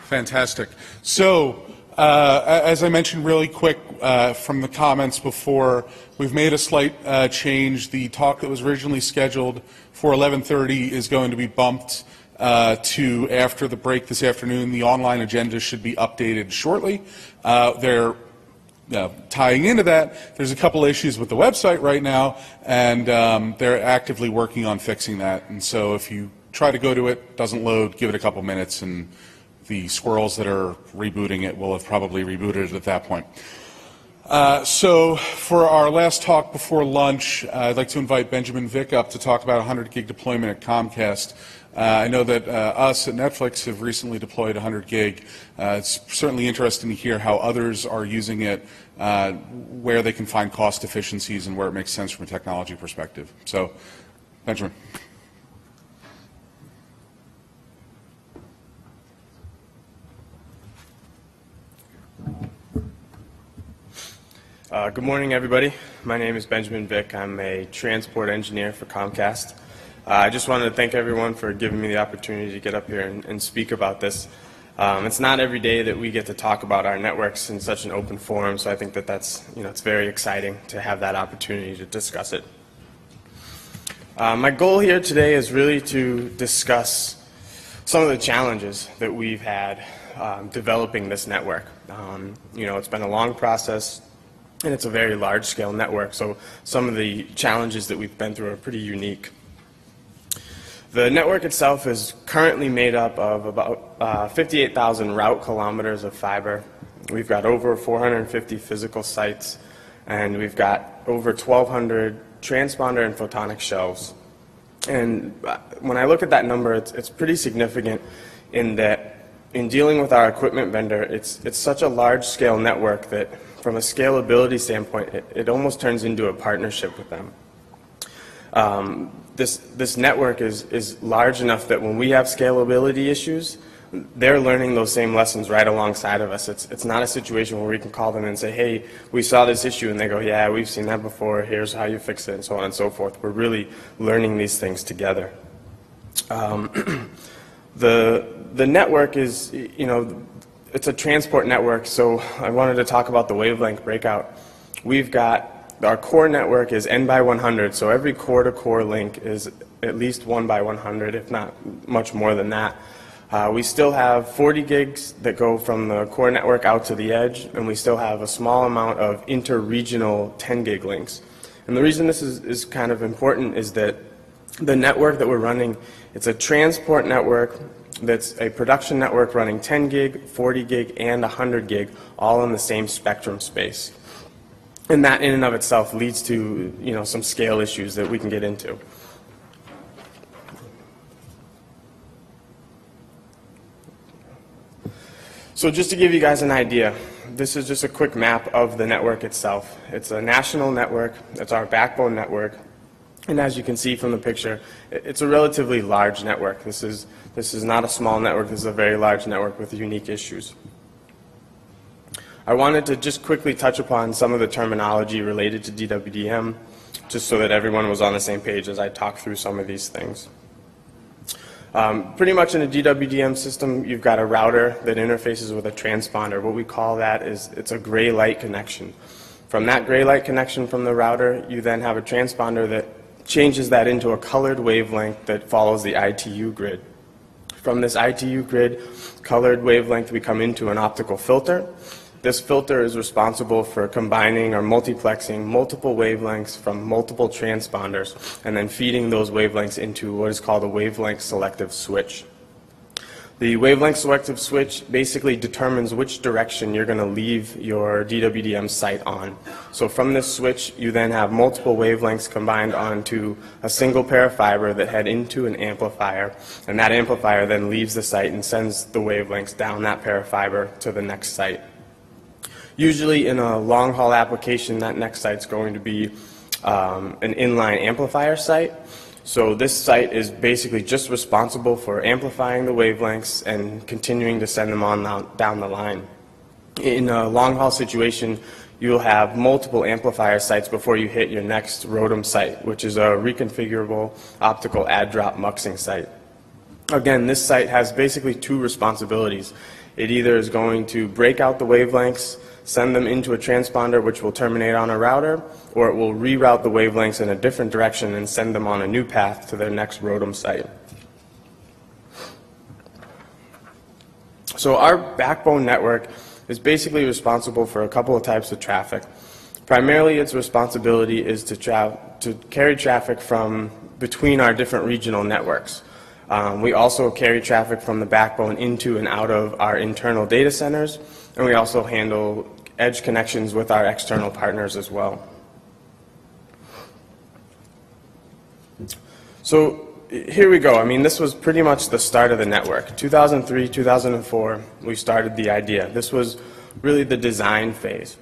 Fantastic. So, as I mentioned really quick from the comments before, we've made a slight change. The talk that was originally scheduled for 11:30 is going to be bumped to after the break this afternoon. The online agenda should be updated shortly. They're tying into that, there's a couple issues with the website right now, and they're actively working on fixing that. And so if you try to go to it, doesn't load, give it a couple minutes, and the squirrels that are rebooting it will have probably rebooted it at that point. So for our last talk before lunch, I'd like to invite Benjamin Vick up to talk about 100 gig deployment at Comcast. I know that us at Netflix have recently deployed 100 gig. It's certainly interesting to hear how others are using it, where they can find cost efficiencies and where it makes sense from a technology perspective. So, Benjamin. Good morning, everybody. My name is Benjamin Vick. I'm a transport engineer for Comcast. I just wanted to thank everyone for giving me the opportunity to get up here and speak about this. It's not every day that we get to talk about our networks in such an open forum, so I think that it's very exciting to have that opportunity to discuss it. My goal here today is really to discuss some of the challenges that we've had developing this network. It's been a long process, and it's a very large-scale network, so some of the challenges that we've been through are pretty unique. The network itself is currently made up of about 58,000 route kilometers of fiber. We've got over 450 physical sites, and we've got over 1,200 transponder and photonic shelves. And when I look at that number, it's pretty significant in that in dealing with our equipment vendor, it's such a large-scale network that from a scalability standpoint, it almost turns into a partnership with them. This network is large enough that when we have scalability issues, they're learning those same lessons right alongside of us. It's not a situation where we can call them and say, hey, we saw this issue, and they go, yeah, we've seen that before, here's how you fix it, and so on and so forth. We're really learning these things together. The network is, it's a transport network, so I wanted to talk about the wavelength breakout. We've got, our core network is N by 100, so every core-to-core link is at least 1 by 100, if not much more than that. We still have 40 gigs that go from the core network out to the edge, and we still have a small amount of inter-regional 10 gig links. And the reason this is kind of important is that the network that we're running, it's a transport network that's a production network running 10 gig, 40 gig, and 100 gig, all in the same spectrum space. And that in and of itself leads to, some scale issues that we can get into. So just to give you guys an idea, this is just a quick map of the network itself. It's a national network. It's our backbone network. And as you can see from the picture, it's a relatively large network. This is not a small network. This is a very large network with unique issues. I wanted to just quickly touch upon some of the terminology related to DWDM, just so that everyone was on the same page as I talk through some of these things. Pretty much in a DWDM system, you've got a router that interfaces with a transponder. What we call that is it's a gray light connection. From that gray light connection from the router, you then have a transponder that changes that into a colored wavelength that follows the ITU grid. From this ITU grid colored wavelength, we come into an optical filter. This filter is responsible for combining or multiplexing multiple wavelengths from multiple transponders and then feeding those wavelengths into what is called a wavelength selective switch. The wavelength selective switch basically determines which direction you're going to leave your DWDM site on. So from this switch, you then have multiple wavelengths combined onto a single pair of fiber that head into an amplifier, and that amplifier then leaves the site and sends the wavelengths down that pair of fiber to the next site. Usually in a long-haul application, that next site's going to be an inline amplifier site. So this site is basically just responsible for amplifying the wavelengths and continuing to send them on down the line. In a long-haul situation, you'll have multiple amplifier sites before you hit your next ROADM site, which is a reconfigurable optical add-drop muxing site. Again, this site has basically two responsibilities. It either is going to break out the wavelengths, send them into a transponder which will terminate on a router, or it will reroute the wavelengths in a different direction and send them on a new path to their next ROADM site. So our backbone network is basically responsible for a couple of types of traffic. Primarily, its responsibility is to carry traffic from between our different regional networks. We also carry traffic from the backbone into and out of our internal data centers, and we also handle edge connections with our external partners as well. So here we go. I mean, this was pretty much the start of the network. 2003, 2004, we started the idea. This was really the design phase.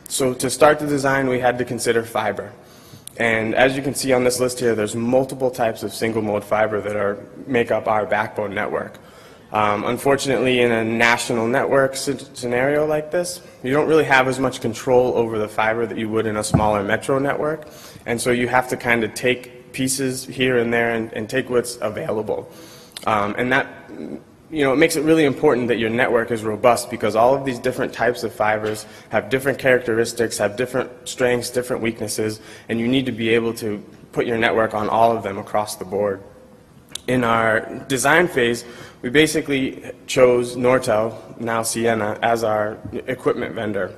So to start the design, we had to consider fiber. And as you can see on this list here, there's multiple types of single-mode fiber that make up our backbone network. Unfortunately, in a national network scenario like this, you don't really have as much control over the fiber that you would in a smaller metro network. And so you have to kind of take pieces here and there and take what's available. And that, it makes it really important that your network is robust, because all of these different types of fibers have different characteristics, have different strengths, different weaknesses, and you need to be able to put your network on all of them across the board. In our design phase, we basically chose Nortel, now Ciena, as our equipment vendor.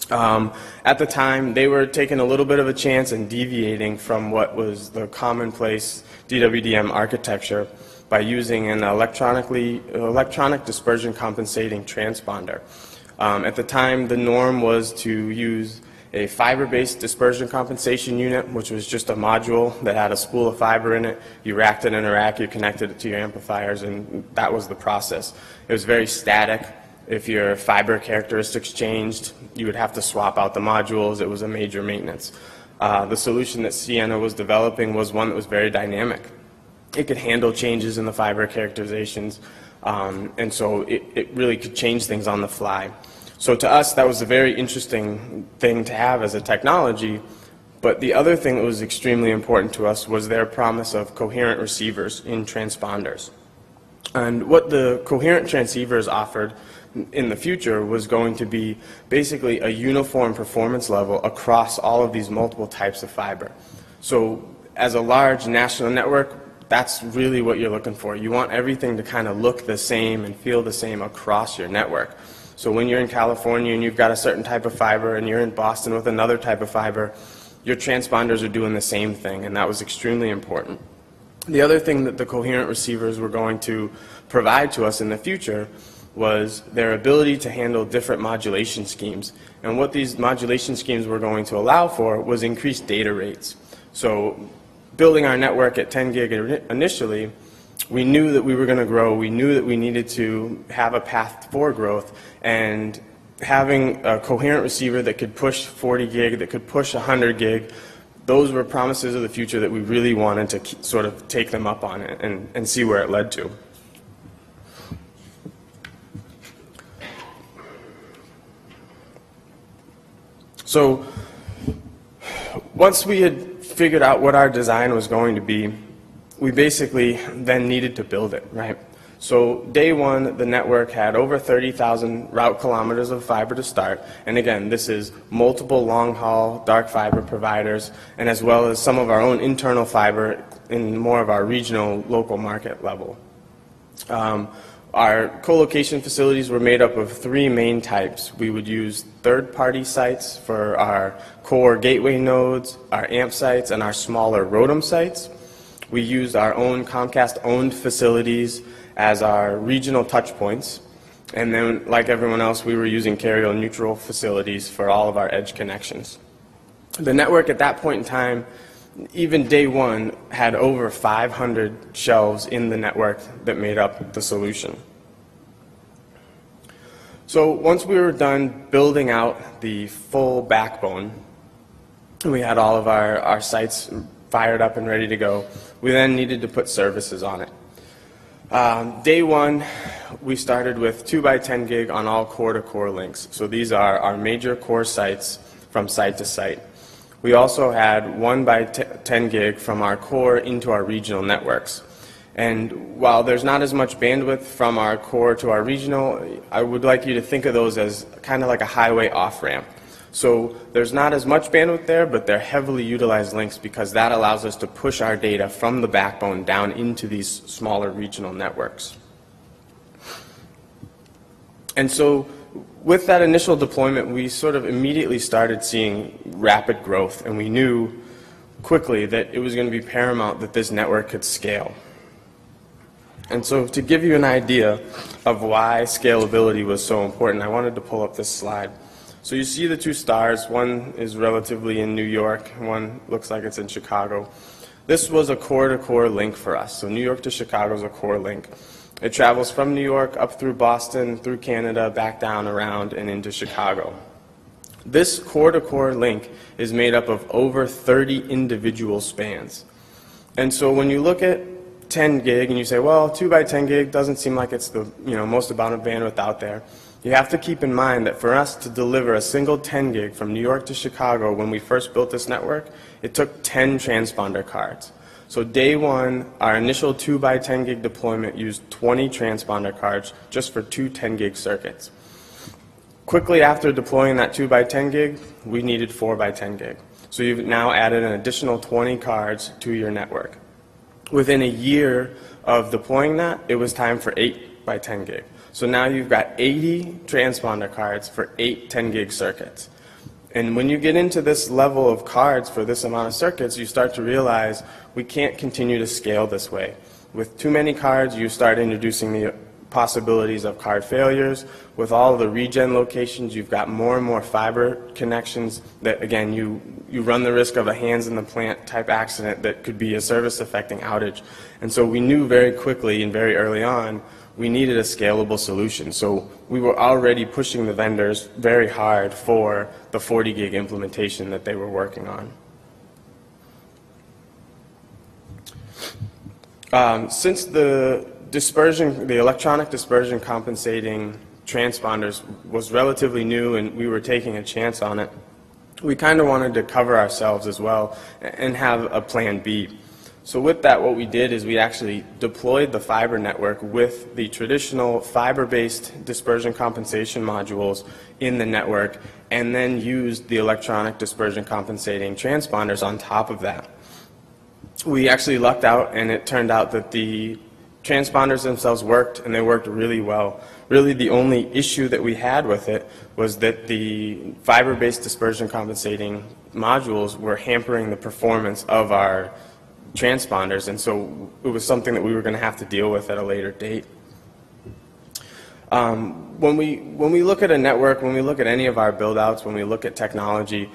At the time, they were taking a little bit of a chance and deviating from what was the commonplace DWDM architecture by using an electronic dispersion compensating transponder. At the time, the norm was to use a fiber-based dispersion compensation unit, which was just a module that had a spool of fiber in it. You racked it in a rack, you connected it to your amplifiers, and that was the process. It was very static. If your fiber characteristics changed, you would have to swap out the modules. It was a major maintenance. The solution that Ciena was developing was one that was very dynamic. It could handle changes in the fiber characterizations, and so it really could change things on the fly. So to us, that was a very interesting thing to have as a technology, but the other thing that was extremely important to us was their promise of coherent receivers in transponders. And what the coherent transceivers offered in the future was going to be basically a uniform performance level across all of these multiple types of fiber. So as a large national network, that's really what you're looking for. You want everything to kind of look the same and feel the same across your network. So when you're in California and you've got a certain type of fiber, and you're in Boston with another type of fiber, your transponders are doing the same thing, and that was extremely important. The other thing that the coherent receivers were going to provide to us in the future was their ability to handle different modulation schemes. And what these modulation schemes were going to allow for was increased data rates. So building our network at 10 gig initially, we knew that we were going to grow. We knew that we needed to have a path for growth, and having a coherent receiver that could push 40 gig, that could push 100 gig, those were promises of the future that we really wanted to sort of take them up on it and see where it led to. So once we had figured out what our design was going to be, we basically then needed to build it, right? So day one, the network had over 30,000 route kilometers of fiber to start. And again, this is multiple long-haul dark fiber providers, and as well as some of our own internal fiber in more of our regional local market level. Our co-location facilities were made up of three main types. We would use third-party sites for our core gateway nodes, our AMP sites, and our smaller ROADM sites. We used our own Comcast-owned facilities as our regional touch points. And then, like everyone else, we were using carrier-neutral facilities for all of our edge connections. The network at that point in time, even day one, had over 500 shelves in the network that made up the solution. So once we were done building out the full backbone, we had all of our sites fired up and ready to go, we then needed to put services on it. Day one, we started with 2x10 gig on all core-to-core links. So these are our major core sites from site to site. We also had 1x10 gig from our core into our regional networks. And while there's not as much bandwidth from our core to our regional, I would like you to think of those as kind of like a highway off-ramp. So there's not as much bandwidth there, but they're heavily utilized links because that allows us to push our data from the backbone down into these smaller regional networks. And so with that initial deployment, we sort of immediately started seeing rapid growth, and we knew quickly that it was going to be paramount that this network could scale. And so to give you an idea of why scalability was so important, I wanted to pull up this slide. So you see the two stars. One is relatively in New York. One looks like it's in Chicago. This was a core-to-core link for us. So New York to Chicago is a core link. It travels from New York up through Boston, through Canada, back down, around, and into Chicago. This core-to-core link is made up of over 30 individual spans. And so when you look at 10 gig and you say, well, 2 by 10 gig doesn't seem like it's the most amount of bandwidth out there, you have to keep in mind that for us to deliver a single 10 gig from New York to Chicago when we first built this network, it took 10 transponder cards. So day one, our initial 2 by 10 gig deployment used 20 transponder cards just for two 10 gig circuits. Quickly after deploying that 2 by 10 gig, we needed 4 by 10 gig. So you've now added an additional 20 cards to your network. Within a year of deploying that, it was time for 8 by 10 gig. So now you've got 80 transponder cards for 8 10 gig circuits. And when you get into this level of cards for this amount of circuits, you start to realize we can't continue to scale this way. With too many cards, you start introducing the possibilities of card failures. With all of the regen locations, you've got more and more fiber connections that, again, you run the risk of a hands in the plant type accident that could be a service affecting outage. And so we knew very quickly and very early on we needed a scalable solution. So we were already pushing the vendors very hard for the 40 gig implementation that they were working on. Since the electronic dispersion compensating transponders was relatively new and we were taking a chance on it, we kind of wanted to cover ourselves as well and have a plan B. So with that, what we did is we actually deployed the fiber network with the traditional fiber-based dispersion compensation modules in the network and then used the electronic dispersion compensating transponders on top of that. We actually lucked out, and it turned out that the transponders themselves worked, and they worked really well. Really, the only issue that we had with it was that the fiber-based dispersion compensating modules were hampering the performance of our transponders, and so it was something that we were going to have to deal with at a later date. When we look at a network, when we look at any of our build-outs, when we look at technology,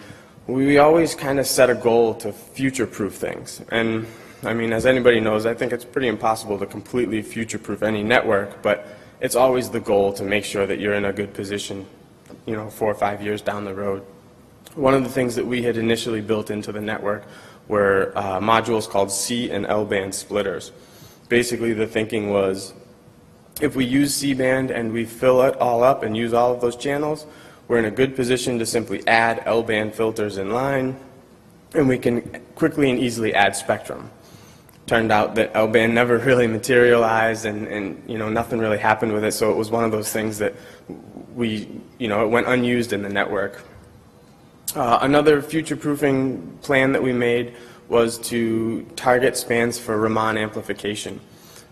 we always kind of set a goal to future-proof things. And I mean, as anybody knows, I think it's pretty impossible to completely future-proof any network, but it's always the goal to make sure that you're in a good position, 4 or 5 years down the road. One of the things that we had initially built into the network were modules called C and L band splitters. Basically, the thinking was, if we use C-band and we fill it all up and use all of those channels, we're in a good position to simply add L-band filters in line, and we can quickly and easily add spectrum. Turned out that L-band never really materialized, and nothing really happened with it, so it was one of those things that it went unused in the network. Another future-proofing plan that we made was to target spans for Raman amplification.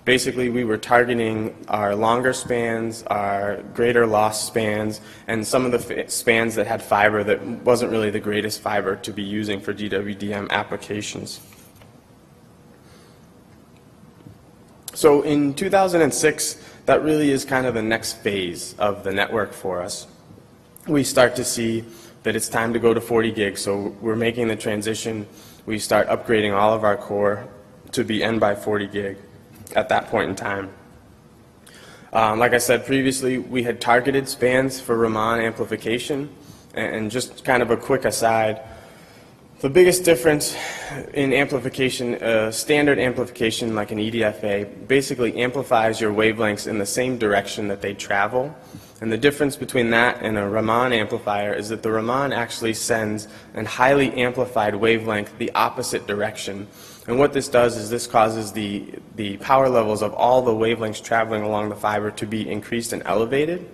Basically, we were targeting our longer spans, our greater loss spans, and some of the spans that had fiber that wasn't really the greatest fiber to be using for DWDM applications. So in 2006, that really is kind of the next phase of the network for us. We start to see that it's time to go to 40 gigs, so we're making the transition. We start upgrading all of our core to be N by 40 gig at that point in time. Like I said previously, we had targeted spans for Raman amplification, and just kind of a quick aside, the biggest difference in amplification, standard amplification like an EDFA, basically amplifies your wavelengths in the same direction that they travel, And the difference between that and a Raman amplifier is that the Raman actually sends a highly amplified wavelength the opposite direction. And what this does is this causes the power levels of all the wavelengths traveling along the fiber to be increased and elevated.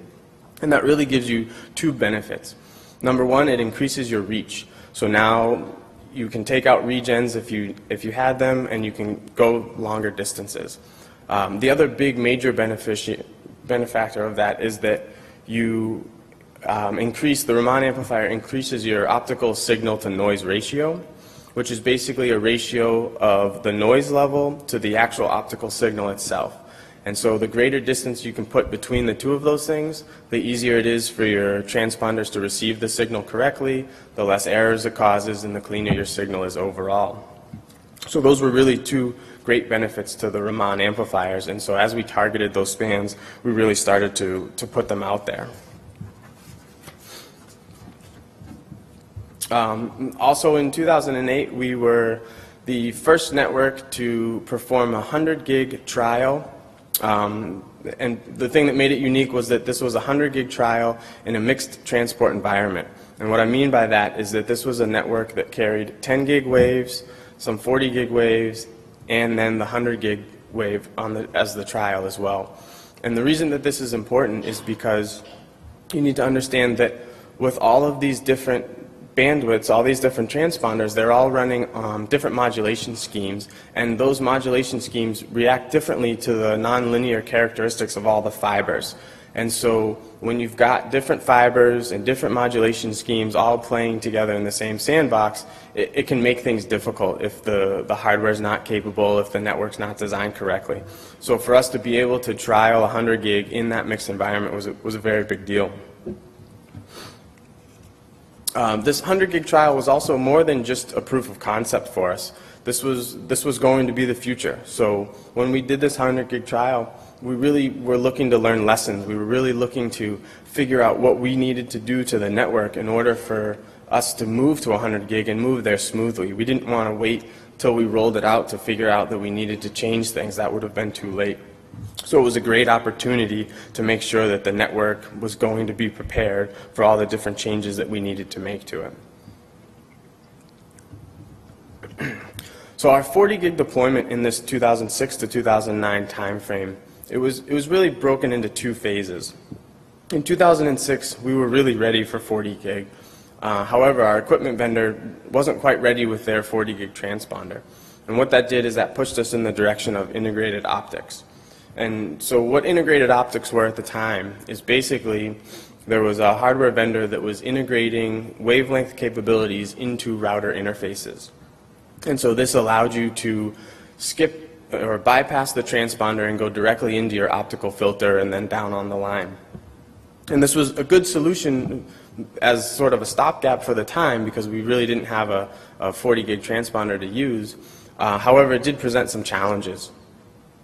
And that really gives you two benefits. Number one, it increases your reach. So now you can take out regens if you had them, and you can go longer distances. The other big major benefactor of that is that you the Raman amplifier increases your optical signal to noise ratio, which is basically a ratio of the noise level to the actual optical signal itself. And so the greater distance you can put between the two of those things, the easier it is for your transponders to receive the signal correctly, the less errors it causes, and the cleaner your signal is overall. So those were really two great benefits to the Raman amplifiers, and so as we targeted those spans, we really started to put them out there. Also in 2008, we were the first network to perform a 100 gig trial. And the thing that made it unique was that this was a 100 gig trial in a mixed transport environment. And what I mean by that is that this was a network that carried 10 gig waves, some 40 gig waves, and then the 100 gig wave as the trial as well. And the reason that this is important is because you need to understand that with all of these different bandwidths, all these different transponders, they're all running different modulation schemes, and those modulation schemes react differently to the nonlinear characteristics of all the fibers. And so when you've got different fibers and different modulation schemes all playing together in the same sandbox, it can make things difficult if the hardware is not capable, if the network's not designed correctly. So for us to be able to trial 100 gig in that mixed environment was a very big deal. This 100 gig trial was also more than just a proof of concept for us. This was going to be the future. So when we did this 100 gig trial, we really were looking to learn lessons. We were really looking to figure out what we needed to do to the network in order for us to move to 100 gig and move there smoothly. We didn't want to wait till we rolled it out to figure out that we needed to change things. That would have been too late. So it was a great opportunity to make sure that the network was going to be prepared for all the different changes that we needed to make to it. So our 40 gig deployment in this 2006 to 2009 timeframe, it was really broken into two phases. In 2006, we were really ready for 40 gig. However, our equipment vendor wasn't quite ready with their 40 gig transponder. And what that did is that pushed us in the direction of integrated optics. And so what integrated optics were at the time is basically there was a hardware vendor that was integrating wavelength capabilities into router interfaces. And so this allowed you to skip or bypass the transponder and go directly into your optical filter and then down on the line. And this was a good solution as sort of a stopgap for the time because we really didn't have a 40 gig transponder to use. However, it did present some challenges.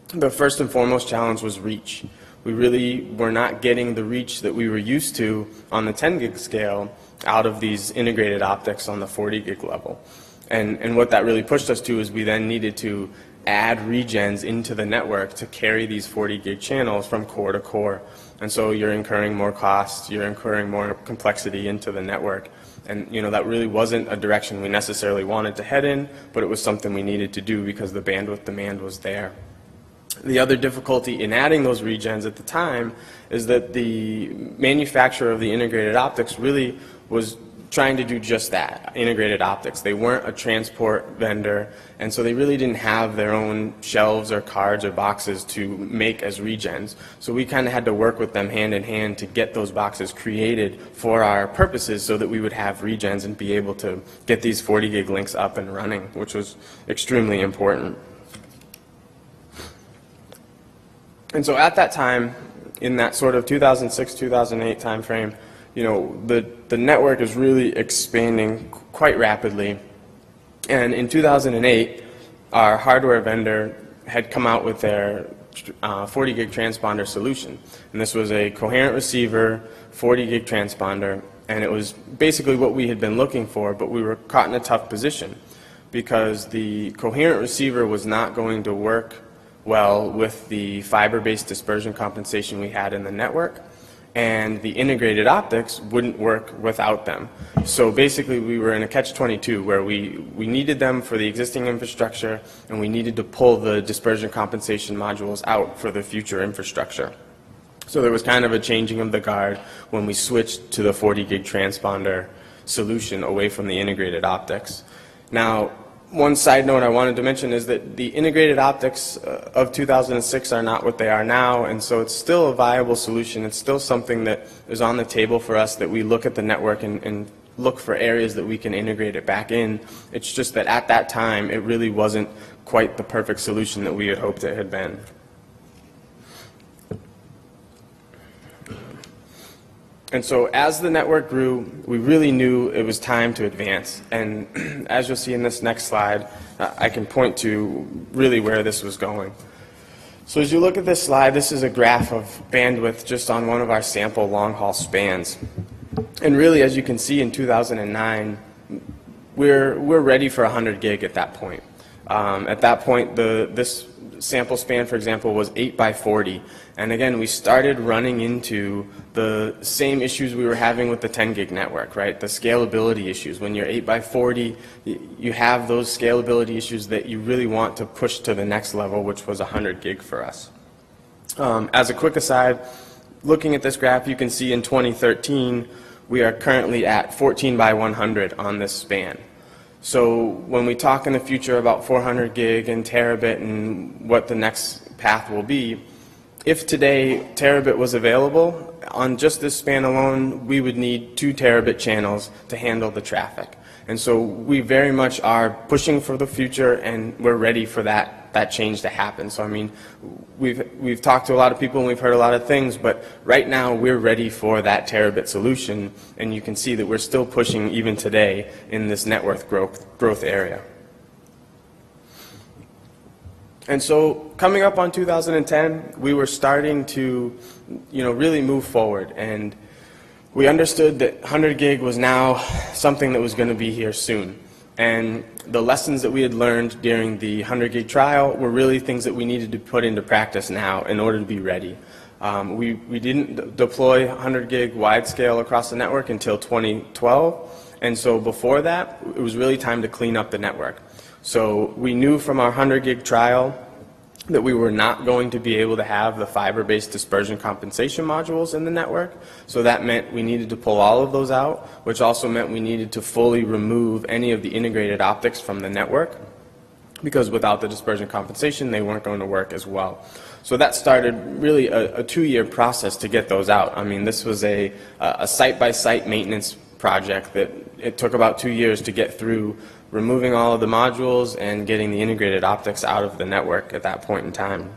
The first and foremost challenge was reach. We really were not getting the reach that we were used to on the 10 gig scale out of these integrated optics on the 40 gig level. And what that really pushed us to is we then needed to add regens into the network to carry these 40 gig channels from core to core. And so you're incurring more costs, you're incurring more complexity into the network. And that really wasn't a direction we necessarily wanted to head in, but it was something we needed to do because the bandwidth demand was there. The other difficulty in adding those regens at the time is that the manufacturer of the integrated optics really was trying to do just that, integrated optics. They weren't a transport vendor, and so they really didn't have their own shelves or cards or boxes to make as regens. So we kind of had to work with them hand in hand to get those boxes created for our purposes so that we would have regens and be able to get these 40 gig links up and running, which was extremely important. And so at that time, in that sort of 2006, 2008 timeframe, the network is really expanding quite rapidly. And in 2008, our hardware vendor had come out with their 40 gig transponder solution. And this was a coherent receiver, 40 gig transponder, and it was basically what we had been looking for, but we were caught in a tough position because the coherent receiver was not going to work well with the fiber-based dispersion compensation we had in the network. and the integrated optics wouldn't work without them. So basically we were in a catch-22 where we needed them for the existing infrastructure, and we needed to pull the dispersion compensation modules out for the future infrastructure. So there was kind of a changing of the guard when we switched to the 40 gig transponder solution away from the integrated optics. Now, one side note I wanted to mention is that the integrated optics of 2006 are not what they are now, and so it's still a viable solution. It's still something that is on the table for us, that we look at the network and look for areas that we can integrate it back in. It's just that at that time it really wasn't quite the perfect solution that we had hoped it had been. And so as the network grew, we really knew it was time to advance. And as you'll see in this next slide, I can point to really where this was going. So as you look at this slide, this is a graph of bandwidth just on one of our sample long-haul spans. And really, as you can see in 2009, we're ready for 100 gig at that point. At that point, this sample span, for example, was 8 by 40. And again, we started running into the same issues we were having with the 10 gig network, right? The scalability issues. When you're 8 by 40, you have those scalability issues that you really want to push to the next level, which was 100 gig for us. As a quick aside, looking at this graph, you can see in 2013, we are currently at 14 by 100 on this span. So when we talk in the future about 400 gig and terabit and what the next path will be, if today terabit was available, on just this span alone, we would need 2 terabit channels to handle the traffic. And so we very much are pushing for the future, and we're ready for that change to happen. So I mean, we've talked to a lot of people and we've heard a lot of things, but right now we're ready for that terabit solution, and you can see that we're still pushing even today in this network growth area. And so coming up on 2010, we were starting to, really move forward, and we understood that 100 gig was now something that was going to be here soon. And the lessons that we had learned during the 100 gig trial were really things that we needed to put into practice now in order to be ready. We didn't deploy 100 gig wide scale across the network until 2012, and so before that, it was really time to clean up the network. So we knew from our 100 gig trial that we were not going to be able to have the fiber-based dispersion compensation modules in the network. So that meant we needed to pull all of those out, which also meant we needed to fully remove any of the integrated optics from the network, because without the dispersion compensation, they weren't going to work as well. So that started really a 2-year process to get those out. I mean, this was a site-by-site maintenance project that it took about 2 years to get through, removing all of the modules and getting the integrated optics out of the network at that point in time.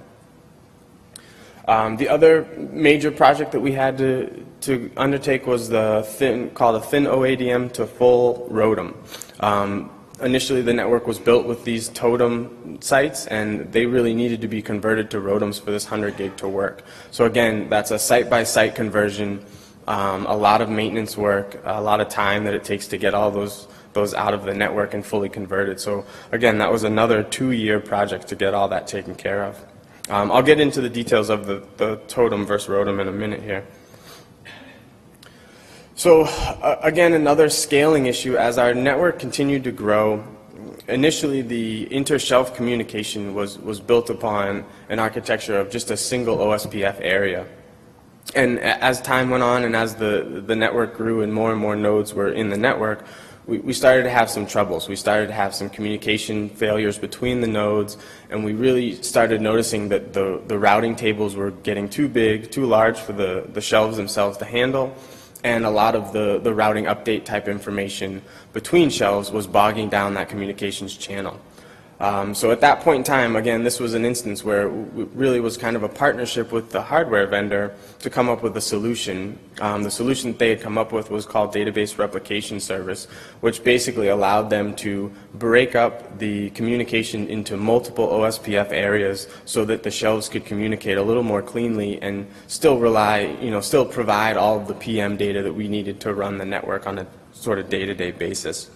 The other major project that we had to undertake was called a thin OADM to full ROADM. Initially, the network was built with these totem sites, and they really needed to be converted to ROADMs for this 100 gig to work. So again, that's a site-by-site conversion, a lot of maintenance work, a lot of time that it takes to get all those out of the network and fully converted. So again, that was another 2-year project to get all that taken care of. I'll get into the details of the totem versus ROADM in a minute here. So again, another scaling issue. As our network continued to grow, initially the inter-shelf communication was built upon an architecture of just a single OSPF area. And as time went on and as the network grew and more nodes were in the network, we started to have some troubles. We started to have some communication failures between the nodes, and we really started noticing that the routing tables were getting too big, too large for the shelves themselves to handle, and a lot of the routing update type information between shelves was bogging down that communications channel. So at that point in time, again, this was an instance where it really was kind of a partnership with the hardware vendor to come up with a solution. The solution that they had come up with was called Database Replication Service, which basically allowed them to break up the communication into multiple OSPF areas so that the shelves could communicate a little more cleanly and still still provide all of the PM data that we needed to run the network on a sort of day-to-day basis.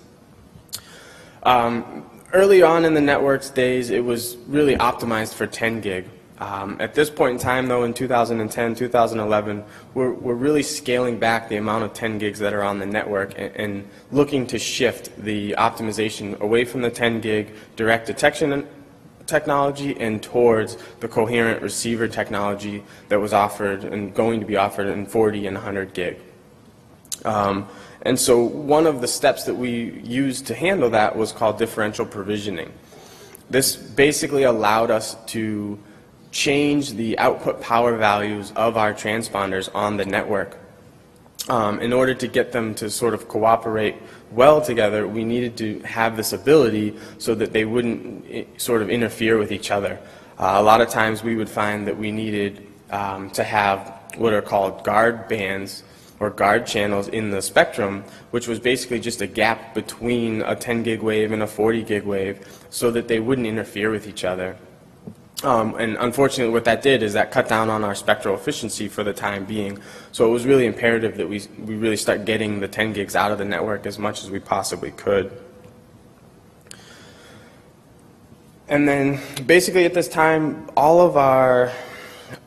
Early on in the network's days, it was really optimized for 10 gig. At this point in time, though, in 2010, 2011, we're really scaling back the amount of 10 gigs that are on the network and looking to shift the optimization away from the 10 gig direct detection technology and towards the coherent receiver technology that was offered and going to be offered in 40 and 100 gig. And so one of the steps that we used to handle that was called differential provisioning. This basically allowed us to change the output power values of our transponders on the network. In order to get them to sort of cooperate well together, we needed to have this ability so that they wouldn't sort of interfere with each other. A lot of times we would find that we needed to have what are called guard bands or guard channels in the spectrum, which was basically just a gap between a 10 gig wave and a 40 gig wave so that they wouldn't interfere with each other. And unfortunately what that did is that cut down on our spectral efficiency for the time being. So it was really imperative that we really start getting the 10 gigs out of the network as much as we possibly could. And then basically at this time, all of our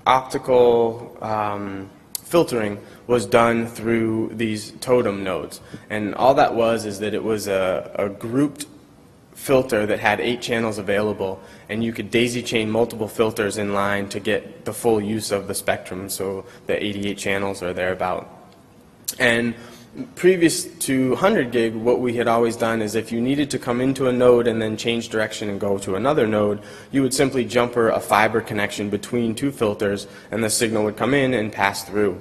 optical filtering was done through these totem nodes. And all that was is that it was a grouped filter that had 8 channels available, and you could daisy chain multiple filters in line to get the full use of the spectrum, so the 88 channels or thereabout. And previous to 100 gig, what we had always done is if you needed to come into a node and then change direction and go to another node, you would simply jumper a fiber connection between 2 filters and the signal would come in and pass through.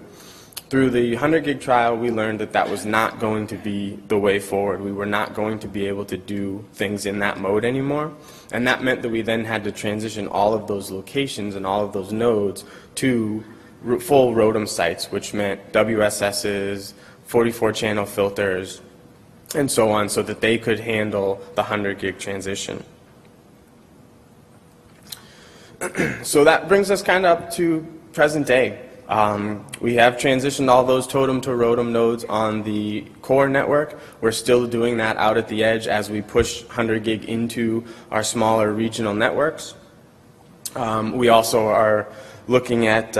Through the 100 gig trial, we learned that that was not going to be the way forward. We were not going to be able to do things in that mode anymore. And that meant that we then had to transition all of those locations and all of those nodes to full ROADM sites, which meant WSSs, 44 channel filters, and so on, so that they could handle the 100 gig transition. So that brings us kind of up to present day. We have transitioned all those totem to ROADM nodes on the core network. We're still doing that out at the edge as we push 100 gig into our smaller regional networks. We also are looking at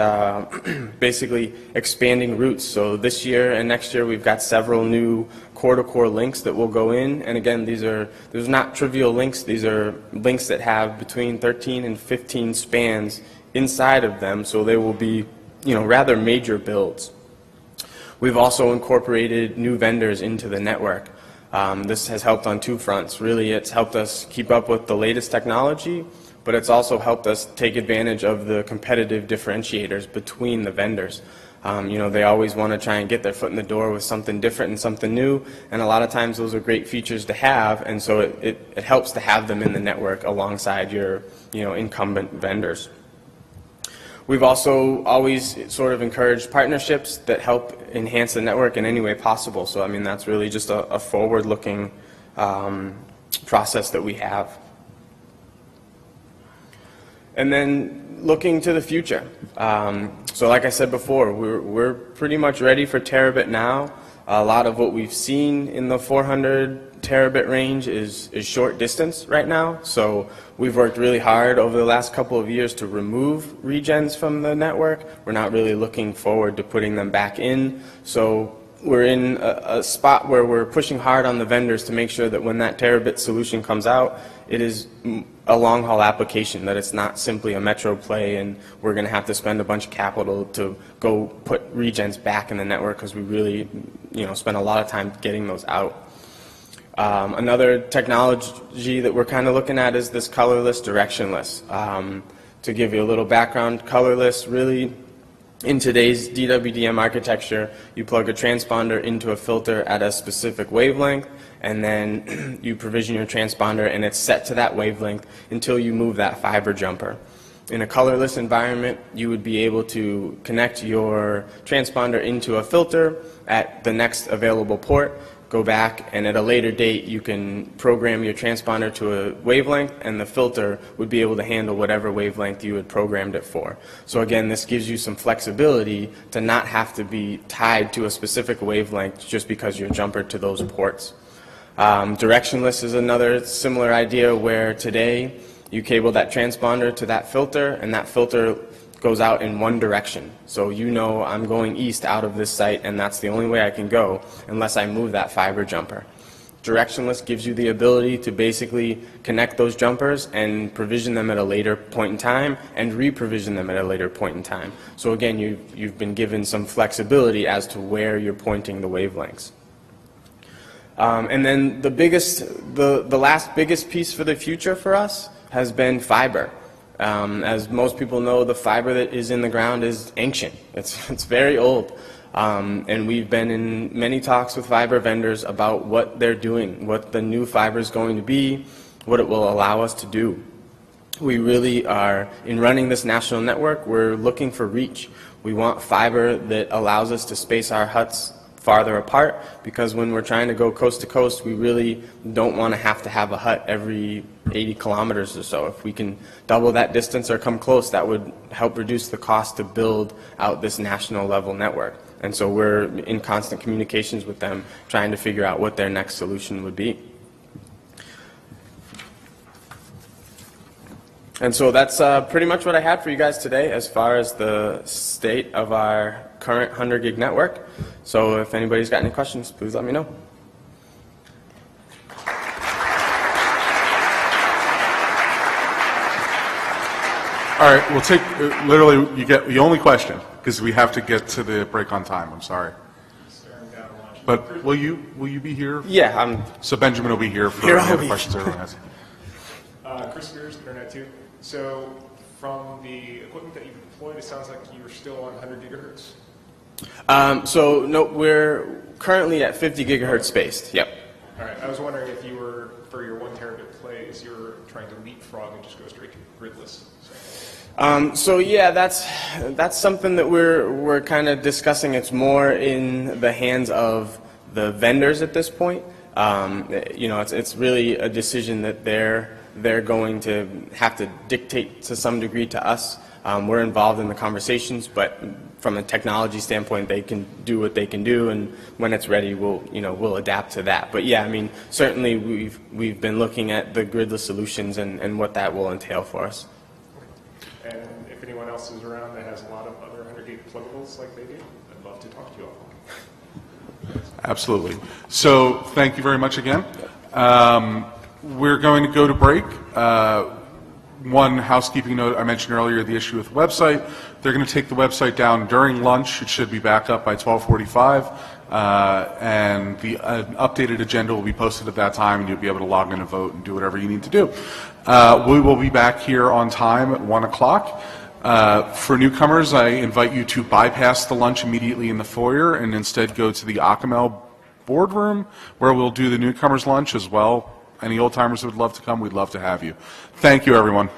basically expanding routes. So this year and next year we've got several new core-to-core links that will go in. And again, there's not trivial links. These are links that have between 13 and 15 spans inside of them, so they will be rather major builds. We've also incorporated new vendors into the network. This has helped on 2 fronts. Really, it's helped us keep up with the latest technology, but it's also helped us take advantage of the competitive differentiators between the vendors. They always want to try and get their foot in the door with something different and something new, and a lot of times those are great features to have, and so it helps to have them in the network alongside your incumbent vendors. We've also always sort of encouraged partnerships that help enhance the network in any way possible. So, I mean, that's really just a forward-looking process that we have. And then looking to the future. So like I said before, we're pretty much ready for terabit now. A lot of what we've seen in the 400 terabit range is short distance right now. So we've worked really hard over the last couple of years to remove regens from the network. We're not really looking forward to putting them back in. So we're in a spot where we're pushing hard on the vendors to make sure that when that terabit solution comes out, it is a long-haul application, that it's not simply a metro play and we're going to have to spend a bunch of capital to go put regens back in the network, because we really spend a lot of time getting those out. Another technology that we're kind of looking at is this colorless, directionless. To give you a little background, colorless really, in today's DWDM architecture, you plug a transponder into a filter at a specific wavelength, and then you provision your transponder and it's set to that wavelength until you move that fiber jumper. In a colorless environment, you would be able to connect your transponder into a filter at the next available port, go back, and at a later date you can program your transponder to a wavelength, and the filter would be able to handle whatever wavelength you had programmed it for. So again, this gives you some flexibility to not have to be tied to a specific wavelength just because you're jumpered to those ports. Directionless is another similar idea where today You cable that transponder to that filter, and that filter goes out in one direction. So you know I'm going east out of this site, and that's the only way I can go unless I move that fiber jumper. Directionless gives you the ability to basically connect those jumpers and provision them at a later point in time and re-provision them at a later point in time. So again, you've been given some flexibility as to where you're pointing the wavelengths. And then the last biggest piece for the future for us has been fiber. As most people know, the fiber that is in the ground is ancient. It's very old. And we've been in many talks with fiber vendors about what they're doing, what the new fiber is going to be, what it will allow us to do. We really are, in running this national network, we're looking for reach. We want fiber that allows us to space our huts farther apart, because when we're trying to go coast to coast, we really don't want to have a hut every 80 kilometers or so. If we can double that distance or come close, that would help reduce the cost to build out this national level network. And so we're in constant communications with them, trying to figure out what their next solution would be. And so that's pretty much what I had for you guys today as far as the state of our current 100 gig network. So if anybody's got any questions, please let me know. All right, we'll take, literally, you get the only question, because we have to get to the break on time. I'm sorry. But will you be here? Yeah, So Benjamin will be here for any other questions everyone has. Chris Spears, Internet 2. So from the equipment that you've deployed, it sounds like you're still on 100 gigahertz? So no, we're currently at 50 gigahertz spaced. Yep. All right. I was wondering if you were, for your 1 terabit plays, you're trying to leapfrog and just go straight to gridless. So yeah, that's something that we're kind of discussing. It's more in the hands of the vendors at this point. You know, it's really a decision that they're going to have to dictate to some degree to us. We're involved in the conversations, but from a technology standpoint, they can do what they can do, and when it's ready, we'll adapt to that. But yeah, I mean, certainly we've been looking at the gridless solutions and what that will entail for us. And if anyone else is around that has a lot of other 100 gig pluggables like they do, I'd love to talk to you all. Absolutely. So thank you very much again. We're going to go to break. One housekeeping note, I mentioned earlier the issue with the website. They're going to take the website down during lunch. It should be back up by 12:45. And the updated agenda will be posted at that time, and you'll be able to log in and vote and do whatever you need to do. We will be back here on time at 1 o'clock. For newcomers, I invite you to bypass the lunch immediately in the foyer and instead go to the Acamel boardroom, where we'll do the newcomers lunch as well. Any old timers who would love to come, we'd love to have you. Thank you, everyone.